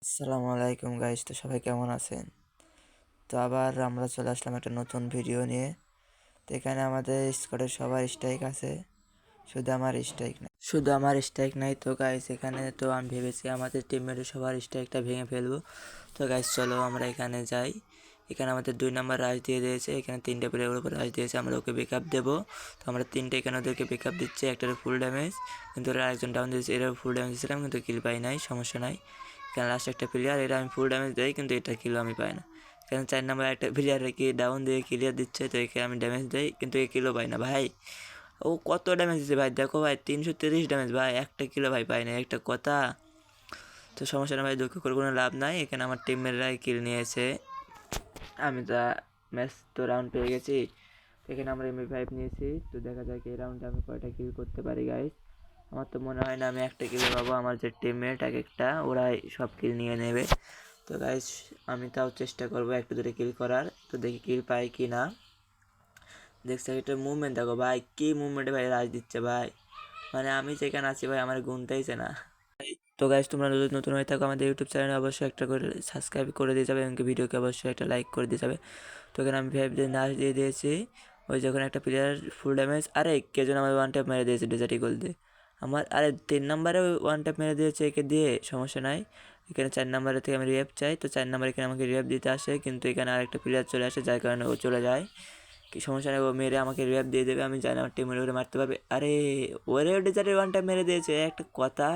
আসসালামু আলাইকুম গাইস, তো সবাই কেমন আছেন? তো আবার আমরা চলে আসলাম একটা নতুন ভিডিও নিয়ে। তো এখানে আমাদের স্কোয়াডের সবার স্ট্রাইক আছে, শুধু আমার স্ট্রাইক নাই। তো গাইস এখানে তো আমি ভেবেছি আমাদের টিমমেটের সবার স্ট্রাইকটা ভেঙে ফেলবো। তো গাইস চলো আমরা এখানে যাই। এখানে আমাদের 2 নম্বর রাশ দিয়ে দিয়েছে, এখানে 3টে প্লেয়ারের উপর রাশ দিয়েছে, আমরা ওকে ব্যাকআপ দেবো। তো আমরা 3টে এখানে ওদেরকে ব্যাকআপ দিচ্ছে, একটার ফুল ড্যামেজ, কিন্তু ওরা একজন ডাউন দিয়েছে, এরা ফুল ড্যামেজ দিয়েছিলাম কিন্তু কিল পাই নাই, সমস্যা নাই। এখানে লাস্ট একটা প্লেয়ার, এরা আমি ফুল ড্যামেজ দেয় কিন্তু এটা কিল আমি পাই না। এখানে 4 নম্বর একটা প্লেয়ার কি ডাউন দিয়ে ক্লিয়ার দিচ্ছে, তো একে আমি ড্যামেজ দেই কিন্তু এ কিলও পাই না ভাই। ও কত ড্যামেজ দিচ্ছে ভাই, দেখো ভাই 330 ড্যামেজ ভাই, একটা কিলো ভাই পাই না, একটা কথা। তো সমস্যা না ভাই, দুঃখ করে কোনো লাভ নাই। এখানে আমার টিমমেটরাই কিল নিয়েছে, আমি তা ম্যাচ তো রাউন্ড পেয়ে গেছি। এখানে আমরা MP5 নিয়েছি, তো দেখা যাক এই রাউন্ডে আমি কয়টা কিল করতে পারি গাইস। আমার তো মনে হয় না আমি একটা কিল পাবো, আমার যে টিমমেট এক একটা ওরাই সব কিল নিয়ে নেবে। তো গাইস আমি তাও চেষ্টা করবো একটু দূরে কিল করার, তো দেখি কিল পাই কি না। দেখছি একটা মুভমেন্ট, দেখো ভাই কি মুভমেন্টে ভাই রাজ দিচ্ছে ভাই, মানে আমি যেখানে আছি ভাই আমার গুনতেইছে না। তো গাইস তোমরা যদি নতুন হয়ে থাকো আমাদের ইউটিউব চ্যানেলে অবশ্যই একটা করে সাবস্ক্রাইব করে দিয়ে যাবে এবং ভিডিওকে অবশ্যই একটা লাইক করে দিয়ে যাবে। তো এখানে আমি ভাইব দিয়ে নাচ দিয়ে দিয়েছি, ওই যখন একটা প্লেয়ার ফুল ড্যামেজ, আরে কে যেন আমার ওয়ান ট্যাপ মেরে দিয়েছে ডেজার্ট ইগল দিয়ে আমার, আরে 3 নম্বরে ওয়ান ট্যাপ মেরে দিয়েছে একে দিয়ে, সমস্যা নাই। এখানে 4 নম্বরের থেকে আমি রিয়াপ চাই, তো 4 নম্বর এখানে আমাকে রিয়াপ দিতে আসে, কিন্তু এখানে আরেকটা প্লেয়ার চলে আসে যার কারণে ও চলে যায়। কি সমস্যা নেই, ও মেরে আমাকে রিয়াপ দিয়ে দেবে, আমি জানি আমার টিমের ওরে মারতে পারবে। আরে ওরে ডেজার্টের ওয়ান ট্যাপ মেরে দিয়েছে, একটা কথা।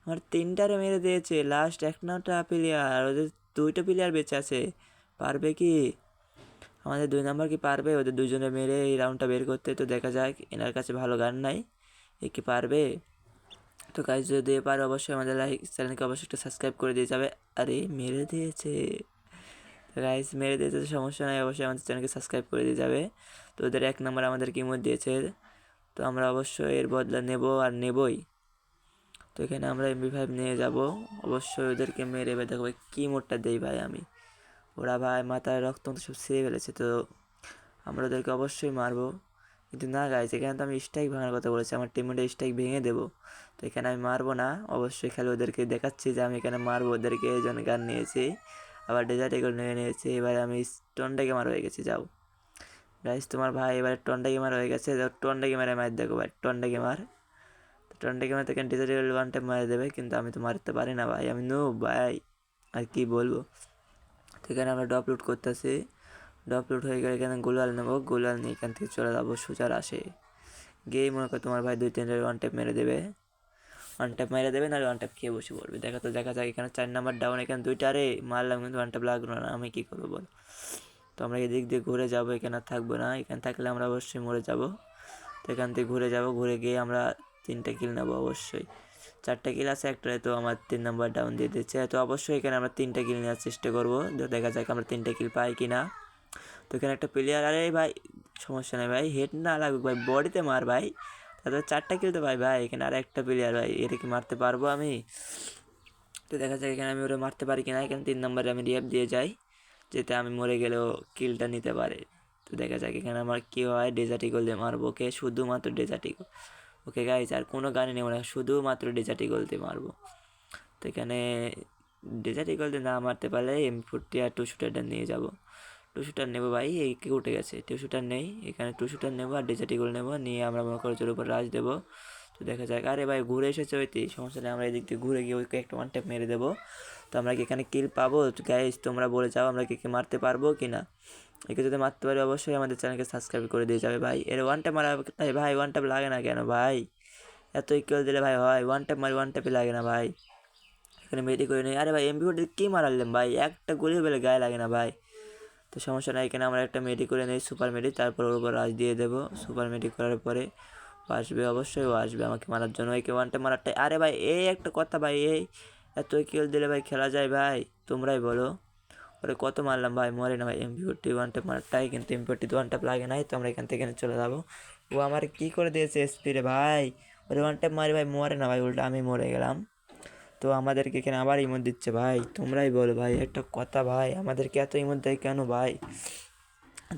আমার 3টারে মেরে দিয়েছে, লাস্ট 1 নটা প্লেয়ার, ওদের 2টা প্লেয়ার বেঁচে আছে, পারবে কি আমাদের 2 নম্বর কি পারবে ওদের দুজনে মেরে এই রাউন্ডটা বের করতে? তো দেখা যাক, এনার কাছে ভালো গান নাই, এ কি পারবে? তো গাইজ যদি পারে অবশ্যই আমাদের চ্যানেলকে অবশ্যই একটা সাবস্ক্রাইব করে দিয়ে যাবে। আরে মেরে দিয়েছে, তো গাইজ মেরে দিয়েছে তো সমস্যা নাই, অবশ্যই আমাদের চ্যানেলকে সাবস্ক্রাইব করে দিয়ে যাবে। তো ওদের 1 নম্বর আমাদের কিমোট দিয়েছে, তো আমরা অবশ্যই এর বদলা নেব আর নেবই। তো এখানে আমরা MP5 নিয়ে যাব, অবশ্যই ওদেরকে মেরে এবার দেখো কী মোডটা দেই ভাই আমি। ওরা ভাই মাথায় রক্ত সব ছিঁড়ে ফেলেছে, তো আমরা ওদেরকে অবশ্যই মারবো। কিন্তু না গাইজ, এখানে তো আমি স্ট্রাইক ভাঙার কথা বলেছি, আমার টিমমেটের স্ট্রাইক ভেঙে দেবো, তো এখানে আমি মারবো না। অবশ্যই খালি ওদেরকে দেখাচ্ছি যে আমি এখানে মারবো ওদেরকে, এই জন্য গান নিয়েছি, আবার ডেজার্ট এগুলো নিয়ে নিয়েছি। এবার আমি টন্ডাকে মার হয়ে গেছি, যাও গাইজ তোমার ভাই এবার টন্ডাকে মার হয়ে গেছে, যাও টন্ডাকে মারে মার, দেখো ভাই টন্ডাকে মার। টন্টাকে মারতে এখানে ডিজিটাল ওয়ান টাইম মারে দেবে, কিন্তু আমি তো মারতে পারি না ভাই, আমি নো ভাই, আর কি বলবো। তো এখানে আমরা ড্রপ লুট করতেছি, ড্রপ লুট হয়ে গেলে এখানে গোলাল নেবো, গোলাল নিয়ে এখান থেকে চলে যাবো সোজার আসে গিয়ে, মনে করো তোমার ভাই 2-3 ওয়ান টাইম মেরে দেবে, ওয়ান টাইম মেরে দেবে, নাহলে ওয়ান টাইম খেয়ে বসে পড়বে। দেখা তো দেখা যাক, এখানে 4 নম্বর ডাউন, এখানে 2টা, আরে মারলাম কিন্তু ওয়ান টাইম লাগলো না, আমি কী করবো বল। তো আমরা এদিক দিয়ে ঘুরে যাবো, এখানে আর থাকবো না, এখানে থাকলে আমরা অবশ্যই মরে যাবো। তো এখান থেকে ঘুরে যাব, ঘুরে গিয়ে আমরা 3টা কিল নেবো অবশ্যই, 4টা কিল আছে, একটারে তো আমার 3 নম্বর ডাউন দিয়ে দিচ্ছে, তো অবশ্যই এখানে আমরা 3টা কিল নেওয়ার চেষ্টা করবো, তো দেখা যাক আমরা 3টা কিল পাই কি না। তো এখানে একটা প্লেয়ার, আরে ভাই সমস্যা নেই ভাই, হেড না লাগুক ভাই, বডিতে মার ভাই, তারপরে 4টা কিল তো ভাই। ভাই এখানে আর একটা প্লেয়ার ভাই, এর কি মারতে পারবো আমি? তো দেখা যাক এখানে আমি ওরা মারতে পারি কিনা। এখানে 3 নম্বরে আমি রিয়াপ দিয়ে যাই, যেতে আমি মরে গেলেও কিলটা নিতে পারে। তো দেখা যাক এখানে আমার কী হয়, ডেজার্ট ইগল দিয়ে মারবো ওকে, শুধুমাত্র ডেজার্ট ইগল। ওকে গাইজ আর কোনো গানে নেবো না, শুধুমাত্র ডেজার্ট ইগল দিয়ে মারবো। তো এখানে ডেজার্ট ইগল দিয়ে না মারতে পারলে M40 আর 2 শুটারটা নিয়ে যাব, 2 শুটার নেবো ভাই, এই কি উঠে গেছে, 2 শুটার নেই, এখানে 2 শুটার নেবো আর ডেজার্ট ইগল নেবো, নিয়ে আমরা মনে করো উপর রাজ দেবো। তো দেখা যাক, আরে ভাই ঘুরে এসেছে ওইটি, সমস্যা নেই, আমরা এদিক দিয়ে ঘুরে গিয়ে ওইকে একটা ওয়ান ট্যাপ মেরে দেবো। তো আমরা কি এখানে কিল পাবো গাইজ, তোমরা বলে যাও আমরা কি মারতে পারবো কি না। একে যদি মারতে পারি অবশ্যই আমাদের চ্যানেলকে সাবস্ক্রাইব করে দিয়ে যাবে ভাই। এর ওয়ান ট্যাপ মারা ভাই, ওয়ান ট্যাপ লাগে না কেন ভাই, এত ইকুয়াল দিলে ভাই হয়, ওয়ান ট্যাপ মারি ওয়ান ট্যাপে লাগে না ভাই। এখানে মেডি করে নিই, আরে ভাই MP40 কী মারালাম ভাই, একটা গুলি বেলে গায়ে লাগে না ভাই। তো সমস্যা নাই, এখানে আমরা একটা মেডি করে নিই, সুপার মেডি, তারপর ওর উপর রাজ দিয়ে দেবো। সুপার মেডি করার পরে ও আসবে, অবশ্যই ও আসবে আমাকে মারার জন্য, একে ওয়ান ট্যাপ মারারটাই। আরে ভাই এই একটা কথা ভাই, এই এত কিল দিলে ভাই খেলা যায় ভাই, তোমরাই বলো। ওরে কত মারলাম ভাই, মরে না ভাই, MP40 ওয়ান ট্যাপ মারটাই, কিন্তু MP40 ওয়ান ট্যাপ লাগে নাই। তো আমরা এখান থেকে চলে যাবো। ও আমার কী করে দিয়েছে স্পিডে ভাই, ওরে ওয়ান ট্যাপ মারি ভাই, মরে না ভাই, উল্টা আমি মরে গেলাম। তো আমাদেরকে এখানে আবার ইমোট দিচ্ছে ভাই, তোমরাই বলো ভাই একটা কথা ভাই, আমাদেরকে এত ইমোট দেয় কেন ভাই।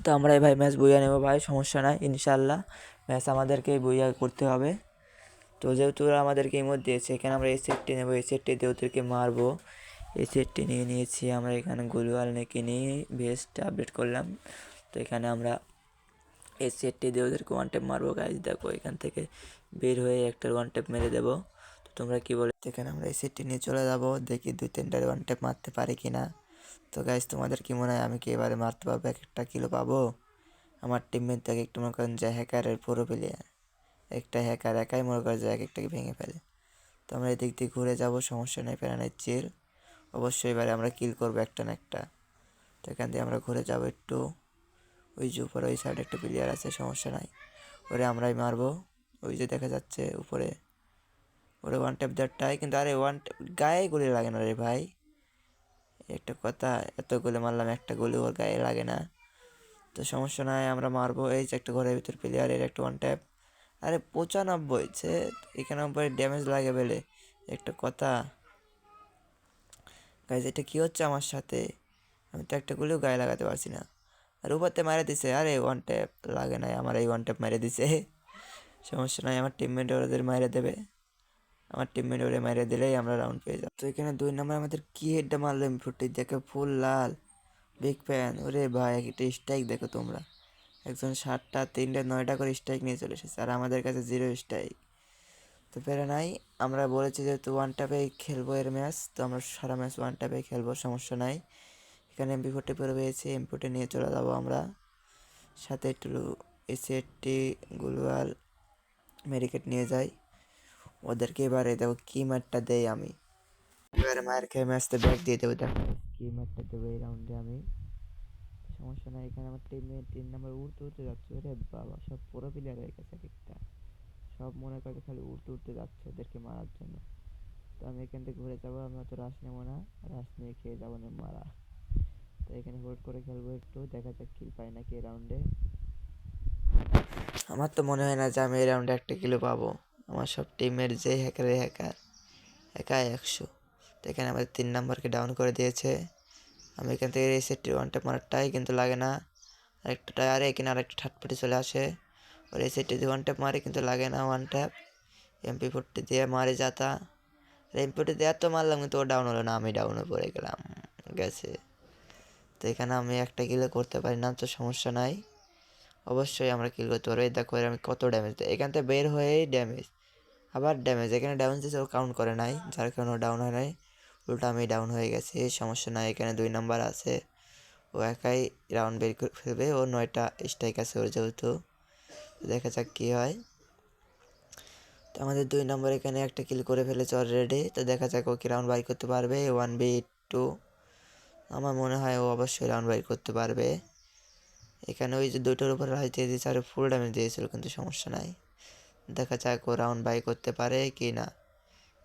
তো আমরাই ভাই ম্যাচ বইয়া নেবো ভাই, সমস্যা নাই, ইনশাল্লাহ ম্যাচ আমাদেরকেই বইয়া করতে হবে। তো যেহেতু ওরা আমাদেরকে ইমোট দিয়েছে, এখানে আমরা এই সেটটি নেবো, এই সেটটি দিয়ে ওদেরকে মারবো। এই সেটটি নিয়ে নিয়েছি আমরা। এখানে গ্লোয়াল নেকে নিয়ে বেস্ট আপডেট করলাম। তো এখানে আমরা এই সেটটি দিয়ে ওদেরকে ওয়ান ট্যাপ মারবো গাইজ। দেখো এখান থেকে বের হয়ে একটা ওয়ান ট্যাপ মেরে দেবো। তো তোমরা কী বলে, এখানে আমরা এই সেটটি নিয়ে চলে যাবো, দেখি 2-3টার ওয়ান ট্যাপ মারতে পারি কি না। তো গাইজ তোমাদের কি মনে হয় আমি কি এবারে মারতে পারবো, একটা কিলো পাবো? আমার টিমমেট থেকে একটু মনে করেন যে হ্যাকারের পুরো প্লেয়ার, একটা হ্যাকার একাই মনে করে যে এক একটাকে ভেঙে ফেলে। তো আমরা এদিক দিয়ে ঘুরে যাবো, সমস্যা নেই, প্যারানের চিল। অবশ্যই এবারে আমরা কিল করবো একটা না একটা। তো এখান দিয়ে আমরা ঘুরে যাবো একটু, ওই যে উপরে ওই সাইডে একটা প্লেয়ার আছে, সমস্যা নাই, ওরে আমরাই মারবো। ওই যে দেখা যাচ্ছে উপরে, ওরে ওয়ান ট্যাপ দেওয়ারটাই কিন্তু, আরে ওয়ান ট্যাপ গায়ে গুলি লাগে না রে ভাই। একটা কথা, এত গুলি মারলাম একটা গুলি ওর গায়ে লাগে না। তো সমস্যা নাই, আমরা মারবো। এই যে একটা ঘরের ভিতর প্লেয়ারের একটা ওয়ান ট্যাপ, আরে 95 সে 91 ড্যামেজ লাগে বলে একটা কথা। গাইজ এটা কী হচ্ছে আমার সাথে, আমি তো একটা গুলিও গায়ে লাগাতে পারছি না। আর উপরতে মারে দিছে, আরে ওয়ান ট্যাপ লাগে নাই, আমার এই ওয়ান ট্যাপ মেরে দিছে। সমস্যা নাই, আমার টিমমেট ওদের মারে দেবে, আমার টিমমেট ওরে মারে দিলেই আমরা রাউন্ড পেয়ে যাব। তো এখানে 2 নম্বর আমাদের কি হেডটা মারলো এমফোর্টি, দেখে ফুল লাল, বিগ ফ্যান। ওরে ভাই একটা স্ট্রাইক দেখো তোমরা, একজন 7টা 3টা 9টা করে স্ট্রাইক নিয়ে চলে এসেছে, আর আমাদের কাছে 0 স্ট্রাইক। তো প্যারা নাই, আমরা বলেছি যেহেতু ওয়ান ট্যাপেই খেলবো এর ম্যাচ, তো আমরা সারা ম্যাচ ওয়ান ট্যাপেই খেলবো, সমস্যা নাই। এখানে MP40 পরে পেয়েছি, MP40 নিয়ে চলে যাবো আমরা। সাথে একটু এসি80 গ্লোয়াল মেডিকেট নিয়ে যাই। ওদেরকে এবারে দেখো কি ম্যাটটা দেই আমি, এবারে মায়ের খেয়ে ম্যাচটা ব্যাক দিয়ে দেবো। দেখো কি ম্যাটটা দেবো এই রাউন্ডে আমি, সমস্যা নাই। এখানে আমার টিমে 3 নম্বর উড়তে উড়তে যাচ্ছে, ওরে বাবা সব পুরো প্লেয়ার হয়ে গেছে এক একটা, সব মনে করে খালি উড়তে উড়তে যাচ্ছে ওদেরকে মারার জন্য। তো আমি এখান থেকে ঘুরে যাবো, আমরা তো রাশ নেবো না, রাশ নিয়ে খেয়ে যাবো না মারা। তো এখানে হোল্ড করে খেলবো একটু, দেখা যাক কিল পাই নাকি এই রাউন্ডে। আমার তো মনে হয় না যে আমি এই রাউন্ডে একটা কিলো পাবো, আমার সব টিমের যে হ্যাকারে হ্যাকার, একাই 100। তো এখানে আমাদের 3 নম্বরকে ডাউন করে দিয়েছে। আমি এখান থেকে এই সেটটির ওয়ান ট্যাপ মারারটাই কিন্তু লাগে না, আরেকটা টায়ারে এখানে আরেকটা থার্ড পার্টি চলে আসে, ওর এই সেটটি দিয়ে ওয়ান ট্যাপ মারে কিন্তু লাগে না ওয়ান ট্যাপ। MP40 দিয়ে মারে যাতা, MP40 দিয়ে এত মারলাম কিন্তু ও ডাউন হলো না, আমি ডাউনে পড়ে গেলাম, গেছে। তো এখানে আমি একটা কিলো করতে পারি না, তো সমস্যা নাই, অবশ্যই আমরা কিল করতে পারবো। দেখো আমি কত ড্যামেজ দেয়, এখান থেকে বের হয়েই ড্যামেজ, আবার ড্যামেজ, এখানে ড্যামেজ দিয়েছে ও কাউন্ট করে নাই, যার কারণে ও ডাউন হয় নাই, উল্টা আমি ডাউন হয়ে গেছি। সমস্যা নাই, এখানে 2 নাম্বার আছে, ও একাই রাউন্ড বের করে ফেলবে, ও 9টা স্ট্রাইক আছে ওর যেহেতু। দেখা যাক কী হয়। তো আমাদের 2 নম্বর এখানে একটা কিল করে ফেলেছে অলরেডি, তো দেখা যাক ও কি রাউন্ড বাই করতে পারবে 1v2। আমার মনে হয় ও অবশ্যই রাউন্ড বাই করতে পারবে। এখানে ওই যে 2টার উপর রাইজ দিয়ে দিয়েছে, আর ফুল ড্যামেজ দিয়েছিল কিন্তু সমস্যা নাই, দেখা যাক ও রাউন্ড বাই করতে পারে কি না।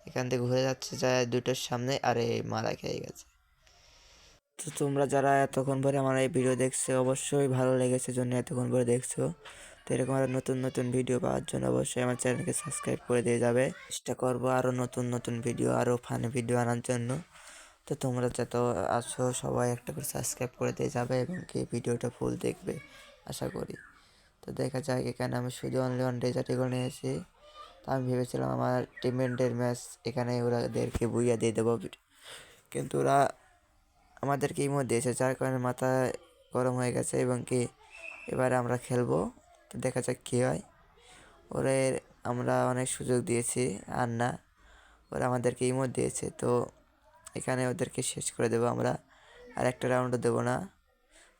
এখান থেকে ঘুরে যাচ্ছে যায় 2টার সামনে, আরে মারা খেয়ে গেছে। তো তোমরা যারা এতক্ষণ পরে আমার এই ভিডিও দেখছো, অবশ্যই ভালো লেগেছে জন্য এতক্ষণ পরে দেখছো। তো এরকম আরও নতুন নতুন ভিডিও পাওয়ার জন্য অবশ্যই আমার চ্যানেলকে সাবস্ক্রাইব করে দিয়ে যাবে। চেষ্টা করবো আরও নতুন নতুন ভিডিও, আরও ফানি ভিডিও আনার জন্য। তো তোমরা যত আছো সবাই একটা করে সাবস্ক্রাইব করে দিয়ে যাবে এবং কি ভিডিওটা ফুল দেখবে আশা করি। তো দেখা যাক, এখানে আমি শুধু অনলি ওয়ান ডেজার্ট ইগল নিয়েছি। তো আমি ভেবেছিলাম আমার টিমমেটদের ম্যাচ এখানে ওরাদেরকে বুইয়া দিয়ে দেবো, কিন্তু ওরা আমাদেরকে ইমো দিয়েছে, যার কারণে মাথা গরম হয়ে গেছে এবং কি এবারে আমরা খেলবো। তো দেখা যাক কী হয়। ওরে আমরা অনেক সুযোগ দিয়েছি, আর না, ওরা আমাদেরকে ইমো দিয়েছে, তো এখানে ওদেরকে শেষ করে দেবো আমরা, আর একটা রাউন্ডও দেবো না।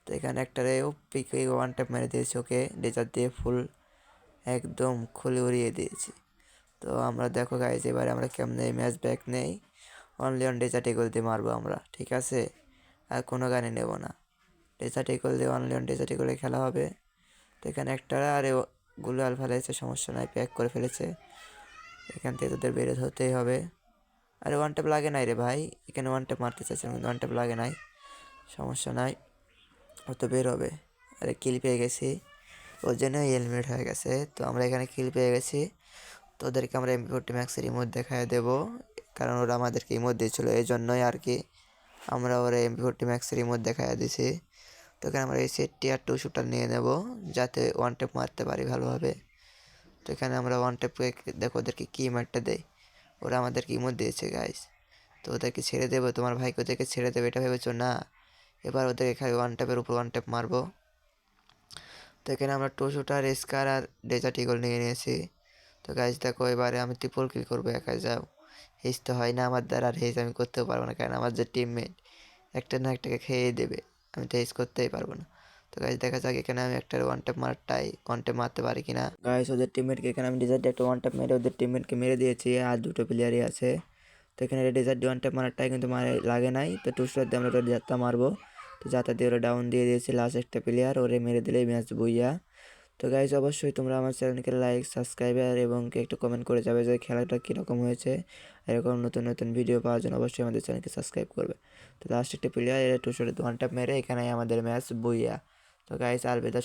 তো এখানে একটারে পিকে ওয়ান ট্যাপ মেরে দিয়েছে, ওকে ডেজার দিয়ে ফুল একদম খুলে উড়িয়ে দিয়েছি। তো আমরা দেখো গাইজ এবারে আমরা কেমনে ম্যাচ ব্যাক নেই, অনলি অন ডেজার্ট ইগল দিয়ে মারবো আমরা, ঠিক আছে, আর কোনো গানে নেব না। ডেজার্ট ইগল দিয়ে অনলি অন ডেজার্ট ইগলে খেলা হবে। তো এখানে একটা আরে গুলাল ফেলেছে, সমস্যা নাই, প্যাক করে ফেলেছে, এখান থেকে তোদের বেরো হতেই হবে। আরে ওয়ান ট্যাপ লাগে নাই রে ভাই, এখানে ওয়ান ট্যাপ মারতে চাইছিলাম কিন্তু ওয়ান ট্যাপ লাগে নাই, সমস্যা নাই, ও তো বের হবে। আরে কিল পেয়ে গেছি, ওর জন্য হেলমেট হয়ে গেছে। তো আমরা এখানে কিল পেয়ে গেছি, তো ওদেরকে আমরা MP40 ম্যাক্সের ইমোট দেখায় দেবো, কারণ ওরা আমাদেরকে ইমোট দিয়েছিলো, এই জন্যই আর কি আমরা ওরা MP40 ম্যাক্সের ইমোট দেখায় দিছি। তো এখানে আমরা এই সেটটি আর 2 শুটার নিয়ে নেব, যাতে ওয়ান ট্যাপ মারতে পারি ভালোভাবে। তো এখানে আমরা ওয়ান ট্যাপ দেখো ওদেরকে কি মারটা দেয়, ওরা আমাদেরকে ইমোট দিয়েছে গাইস। তো ওদেরকে ছেড়ে দেবো, তোমার ভাইকে ওদেরকে ছেড়ে দেবো এটা ভেবেছো না? এবার ওদেরকে খালি ওয়ান ট্যাপের উপর ওয়ান ট্যাপ মারবো। তো এখানে আমরা টু শুটার, স্কার আর ডেজার্ট ইগল নিয়ে নিয়েছি। তো গাইজ দেখো এবারে আমি ট্রিপল কিল করবো একা যাও। হেজ তো হয় না আমার দ্বারা, আর হেজ আমি করতেও পারবো না, কারণ আমার যে টিমমেট একটা না একটাকে খেয়ে দেবে, আমি তো হেজ করতেই পারবো না। তো গাইজ দেখা যাক এখানে আমি একটা ওয়ান ট্যাপ ওয়ান ট্যাপ মারতে পারি কিনা। গাইজ ওদের টিমমেটকে এখানে আমি ডেজার্ট একটা ওয়ান ট্যাপ মেরে ওদের টিমমেটকে মেরে দিয়েছি, আর দুটো প্লেয়ারই আছে। তো এখানে ডেজার্ট ওয়ান ট্যাপ মারারটাই কিন্তু লাগে নাই, তো টু শুটার দিয়ে আমরা ওটা যাত্রা মারবো। তো যাত্রা দিয়ে ওরা ডাউন দিয়ে দিয়েছে, লাস্ট একটা প্লেয়ার, ওরে মেরে দিলেই ম্যাচ বুইয়া। তো গাইজ অবশ্যই তোমরা আমার চ্যানেলকে লাইক, সাবস্ক্রাইবার এবং একটু কমেন্ট করে যাবে যে খেলাটা কীরকম হয়েছে। এরকম নতুন নতুন ভিডিও পাওয়ার জন্য অবশ্যই আমাদের চ্যানেলকে সাবস্ক্রাইব করবে। তো লাস্ট একটা প্লেয়ার এর টু শটে ওয়ান ট্যাপ মেরে এখানে আমাদের ম্যাচ বইয়া। তো গাইজ আলবিদা।